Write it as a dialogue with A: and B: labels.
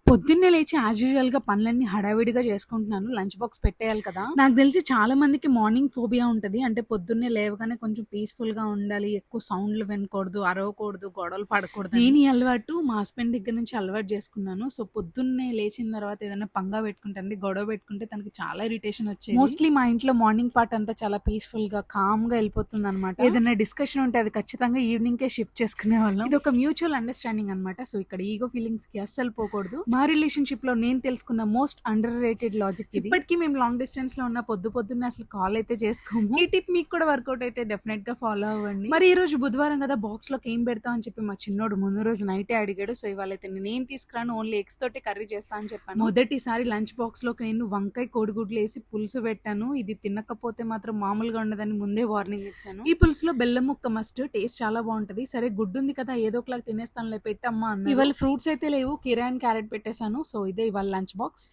A: పొద్దున్నే లేచి యాజ్ యూజువల్‌గా పనులన్నీ హడావిడిగా చేసుకుంటున్నాను. లంచ్ బాక్స్ పెట్టేయాలి కదా! నాకు తెలిసి చాలా మందికి మార్నింగ్ ఫోబియా ఉంటది. అంటే పొద్దున్నే లేవగానే కొంచెం పీస్‌ఫుల్‌గా ఉండాలి. ఎక్కువ సౌండ్‌లు వినకూడదు, అరవకూడదు, గొడవలు పడకూడదని. నేను ఈ అలవాటు మా హస్బెండ్ దగ్గర నుంచి అలవాటు చేసుకున్నాను. సో, పొద్దున్నే లేచిన తర్వాత ఏదైనా పంగా పెట్టుకుంటే అండి, గొడవ పెట్టుకుంటే తనకి చాలా ఇరిటేషన్ వచ్చేది. మోస్ట్‌లీ మా ఇంట్లో మార్నింగ్ పార్ట్ అంతా చాలా పీస్‌ఫుల్‌గా, కామ్‌గా ఎళ్ళిపోతుందనమాట. ఏదైనా డిస్కషన్ ఉంటే అది ఖచ్చితంగా ఈవినింగ్‌కే షిఫ్ట్ చేసుకునేవాళ్ళం. ఇదొక మ్యూచువల్ అండర్‌స్టాండింగ్ అనమాట. సో, ఇక్కడ ఈగో ఫీలింగ్స్‌కి అస్సలు పోకూడదు. మా రిలేషన్‌షిప్ లో నేను తెలుసుకున్న మోస్ట్ అండర్ రేటెడ్ లాజిక్ ఇది. ఇప్పటికీ మేము లాంగ్ డిస్టెన్స్ లో ఉన్న పొద్దున్నే అసలు కాల్ అయితే చేసుకోము. ఈ టిప్ మీకు కూడా వర్కౌట్ అయితే డెఫినెట్ గా ఫాలో అవ్వండి. మరి ఈ రోజు బుధవారం కదా, బాక్స్ లోకి ఏం పెడతాం అని చెప్పి మా చిన్నోడు ముందు రోజు నైటే అడిగాడు. సో ఇవాళ అయితే నేనేం తీసుకురాను, ఓన్లీ ఎగ్స్ తోటి కర్రీ చేస్తా అని చెప్పాను. మొదటిసారి లంచ్ బాక్స్ లోకి నేను వంకాయ కోడిగుడ్లు వేసి పులుసు పెట్టాను. ఇది తినకపోతే మాత్రం మామూలుగా ఉండదని ముందే వార్నింగ్ ఇచ్చాను. ఈ పులుసులో బెల్లం ముక్క మస్ట్, టేస్ట్ చాలా బాగుంటది. సరే గుడ్డు ఉంది కదా, ఏదో ఒకలాగా తినేస్తానులే, పెట్టమ్మా అన్న. ఇవాళ ఫ్రూట్స్ అయితే లేవు, కీరా అండ్ క్యారెట్ పెట్టేశాను. సో ఇదే ఇవాళ లంచ్ బాక్స్.